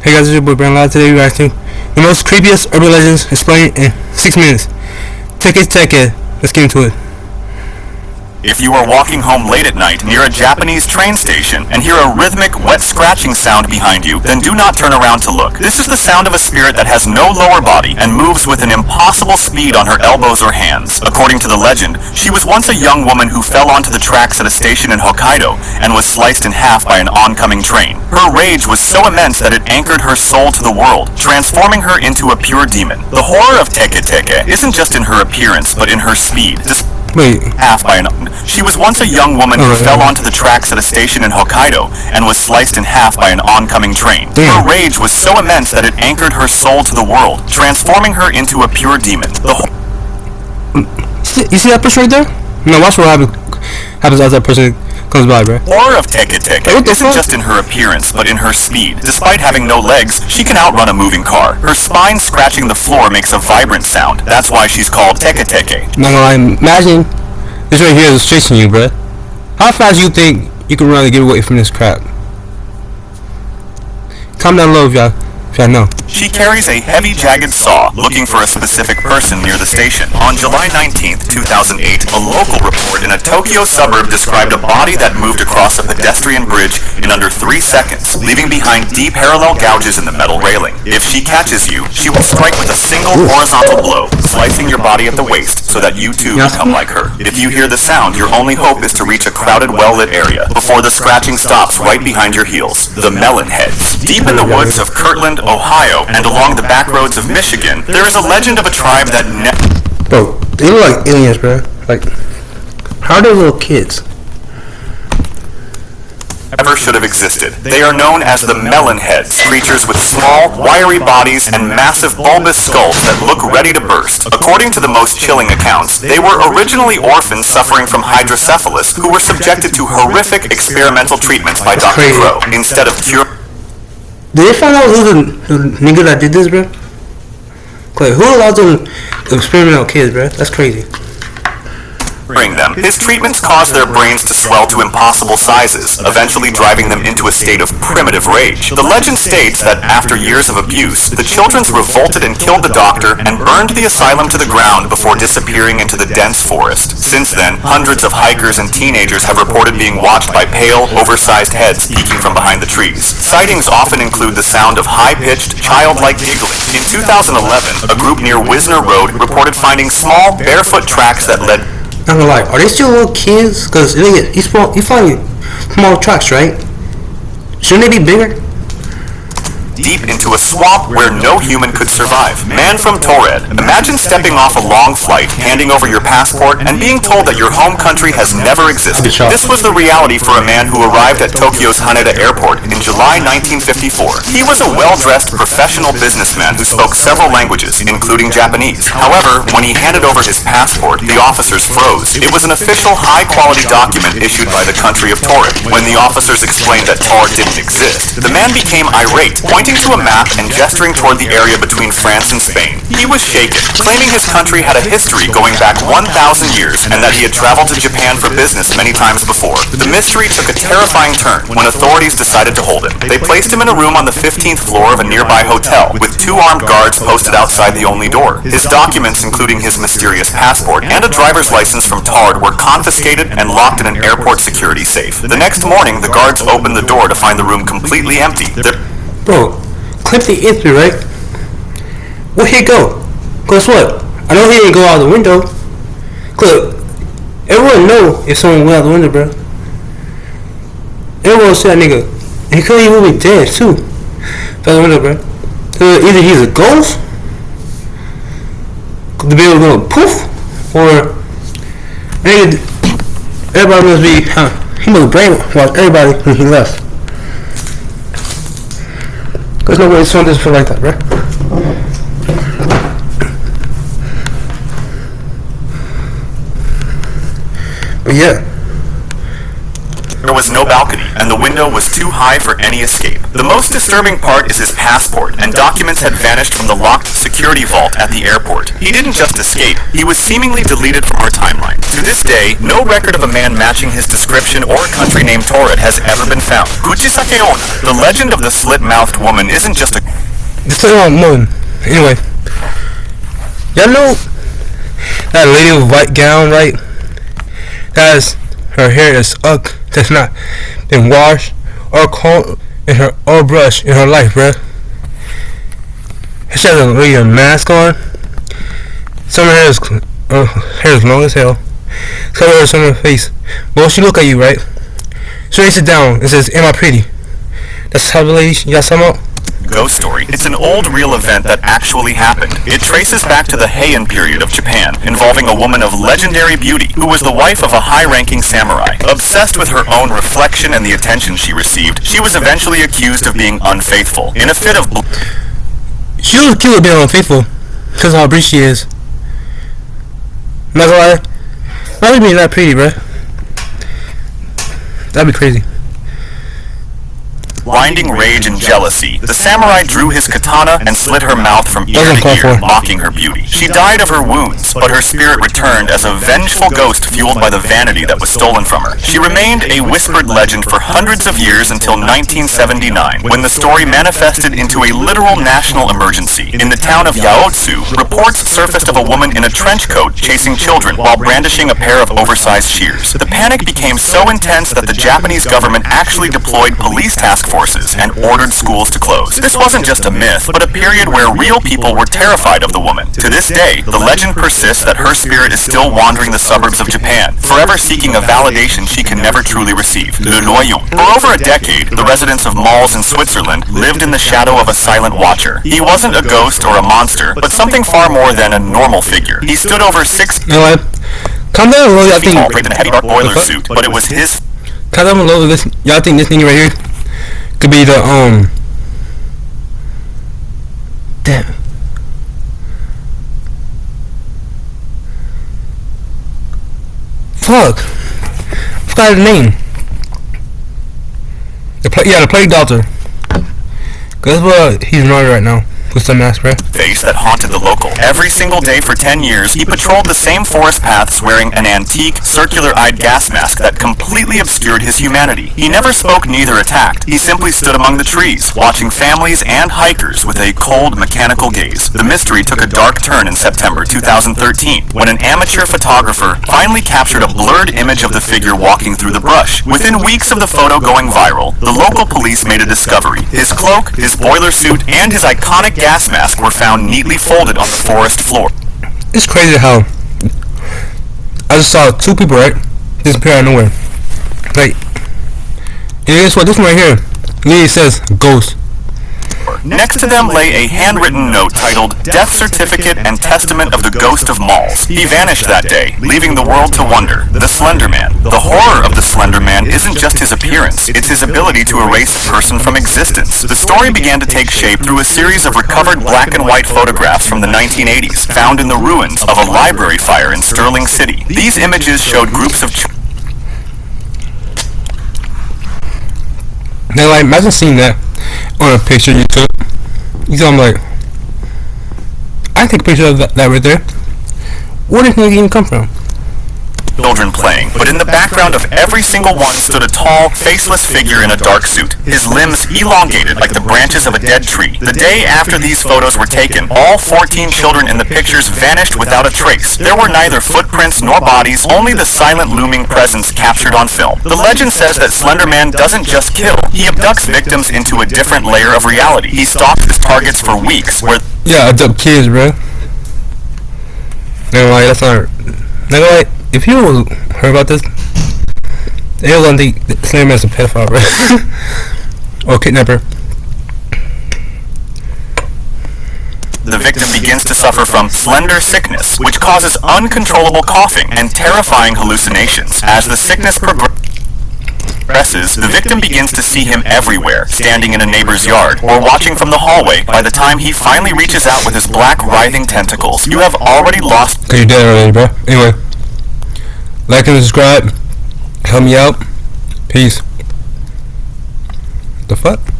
Hey guys, it's your boy Brandon. Today we're reacting the most creepiest urban legends explained in 6 minutes. Take it. Let's get into it. If you are walking home late at night near a Japanese train station and hear a rhythmic, wet scratching sound behind you, then do not turn around to look. This is the sound of a spirit that has no lower body and moves with an impossible speed on her elbows or hands. According to the legend, she was once a young woman who fell onto the tracks at a station in Hokkaido and was sliced in half by an oncoming train. Her rage was so immense that it anchored her soul to the world, transforming her into a pure demon. The horror of Teke isn't just in her appearance, but in her speed. She was once a young woman who fell onto the tracks at a station in Hokkaido and was sliced in half by an oncoming train. Her rage was so immense that it anchored her soul to the world, transforming her into a pure demon. You see that person right there? No, watch what happens as that person comes by, bro. Horror of Teke isn't just in her appearance, but in her speed. Despite having no legs, she can outrun a moving car. Her spine scratching the floor makes a vibrant sound. That's why she's called Teke. No, imagine this right here is chasing you, bro. How fast do you think you can run to get away from this crap? Comment down below if y'all know. She carries a heavy, jagged saw, looking for a specific person near the station. On July 19th, 2008, a local report in a Tokyo suburb described a body that moved across a pedestrian bridge in under 3 seconds, leaving behind deep parallel gouges in the metal railing. If she catches you, she will strike with a single horizontal blow, slicing your body at the waist so that you too become like her. If you hear the sound, your only hope is to reach a crowded, well-lit area before the scratching stops right behind your heels. The Melon Heads. Deep in the woods of Kirtland, Ohio, and along the back roads of Michigan, there is a legend of a tribe that Bro, they look like aliens, bro. Like, how are they little kids? Never should have existed. They are known as the Melon Heads, creatures with small, wiry bodies and massive bulbous skulls that look ready to burst. According to the most chilling accounts, they were originally orphans suffering from hydrocephalus who were subjected to horrific experimental treatments by Dr. Crow instead of cure. Did they find out who the nigga that did this, bro? Like, who allowed them to experiment on kids, bro? That's crazy. His treatments caused their brains to swell to impossible sizes, eventually driving them into a state of primitive rage. The legend states that after years of abuse, the children revolted and killed the doctor and burned the asylum to the ground before disappearing into the dense forest. Since then, hundreds of hikers and teenagers have reported being watched by pale, oversized heads peeking from behind the trees. Sightings often include the sound of high-pitched, childlike giggles. In 2011, a group near Wisner Road reported finding small, barefoot tracks that led. I'm gonna lie, are they still little kids? Cause he's finding small tracks, right? Shouldn't they be bigger? Deep into a swamp where no human could survive. Man from Torred. Imagine stepping off a long flight, handing over your passport, and being told that your home country has never existed. This was the reality for a man who arrived at Tokyo's Haneda Airport in July 1954. He was a well-dressed professional businessman who spoke several languages, including Japanese. However, when he handed over his passport, the officers froze. It was an official high-quality document issued by the country of Torred. When the officers explained that Torred didn't exist, the man became irate, pointing to a map and gesturing toward the area between France and Spain. He was shaken, claiming his country had a history going back 1,000 years and that he had traveled to Japan for business many times before. The mystery took a terrifying turn when authorities decided to hold him. They placed him in a room on the 15th floor of a nearby hotel with 2 armed guards posted outside the only door. His documents, including his mysterious passport and a driver's license from Tard, were confiscated and locked in an airport security safe. The next morning, the guards opened the door to find the room completely empty. Bro, clip the entry, right? Where'd he go? Guess what? I know he didn't go out the window. Look, everyone know if someone went out the window, bro. Everyone see that nigga. And he couldn't even be dead, too. Out the window, bro. Either he's a ghost, the baby was gonna poof, or everybody must be, he must brainwash everybody when he left. There's no way someone doesn't feel like that, bro. But yeah. There was no balcony, and the window was too high for any escape. The most disturbing part is his passport, and documents had vanished from the locked security vault at the airport. He didn't just escape, he was seemingly deleted from our timeline. To this day, no record of a man matching his description or country named Torrid has ever been found. The legend of the slit-mouthed woman isn't just a... Anyway, y'all know that lady with white gown, right? That's her hair that's not been washed or combed or brushed in her life, bruh. She has a lady a mask on. Some of her hair is long as hell. Some of her on her face. But when she look at you, right? She lays it down and says, "Am I pretty?" That's how the lady y'all sum up. Ghost story. It's an old real event that actually happened. It traces back to the Heian period of Japan, involving a woman of legendary beauty who was the wife of a high-ranking samurai. Obsessed with her own reflection and the attention she received, she was eventually accused of being unfaithful. In a fit of... She was accused of being unfaithful because of how pretty she is. Not gonna lie. Not being that pretty, bruh. That'd be crazy. Blinding rage and jealousy, the samurai drew his katana and slit her mouth from ear to ear, mocking her beauty. She died of her wounds, but her spirit returned as a vengeful ghost fueled by the vanity that was stolen from her. She remained a whispered legend for hundreds of years until 1979, when the story manifested into a literal national emergency. In the town of Yaotsu, reports surfaced of a woman in a trench coat chasing children while brandishing a pair of oversized shears. The panic became so intense that the Japanese government actually deployed police task forces and ordered schools to close. This wasn't just a myth, but a period where real people were terrified of the woman. To this day, the legend persists that her spirit is still wandering the suburbs of Japan, forever seeking a validation she can never truly receive. Le Noyon. For over a decade, the residents of malls in Switzerland lived in the shadow of a silent watcher. He wasn't a ghost or a monster, but something far more than a normal figure. He stood over 6 You know what? Calm down a little, y'all think. Draped in a heavy dark boiler suit, but it was his... Calm down a little, listen. Y'all think this thing right here could be the, damn. Fuck. Forgot his name. The plague doctor. Guess what? He's annoyed right now. With the mask, right? Face that haunted the local. Every single day for 10 years, he patrolled the same forest paths wearing an antique, circular-eyed gas mask that completely obscured his humanity. He never spoke, neither attacked. He simply stood among the trees, watching families and hikers with a cold, mechanical gaze. The mystery took a dark turn in September 2013, when an amateur photographer finally captured a blurred image of the figure walking through the brush. Within weeks of the photo going viral, the local police made a discovery. His cloak, his boiler suit, and his iconic gas mask were found neatly folded on the forest floor. It's crazy how I just saw two people, right, disappear out of nowhere. Like, and guess what? This one right here, literally says ghost. Next to them lay a handwritten note titled Death Certificate and Testament of the Ghost of Malls. He vanished that day, leaving the world to wonder. The Slender Man. The horror of the Slender Man isn't just his appearance, it's his ability to erase a person from existence. The story began to take shape through a series of recovered black and white photographs from the 1980s, found in the ruins of a library fire in Sterling City. These images showed groups of... Now, like, imagine seeing that on a picture you took. You know, I'm like, I take a picture of that right there. Where did it even come from? Children playing, but in the background of every single one stood a tall, faceless figure in a dark suit, his limbs elongated like the branches of a dead tree. The day after these photos were taken, all 14 children in the pictures vanished without a trace. There were neither footprints nor bodies, only the silent looming presence captured on film. The legend says that Slender Man doesn't just kill, he abducts victims into a different layer of reality. He stalks his targets for weeks, where... Yeah, abduct kids, bro. Never mind, that's not... Never mind. If you heard about this, they were gonna think Slender Man's a pedophile, right? Or kidnapper. The victim begins to suffer from slender sickness, which causes uncontrollable coughing and terrifying hallucinations. As the sickness progresses, the victim begins to see him everywhere, standing in a neighbor's yard, or watching from the hallway. By the time he finally reaches out with his black, writhing tentacles, you have already lost... You're dead already, bro. Anyway. Like and subscribe. Help me out. Peace. The fuck?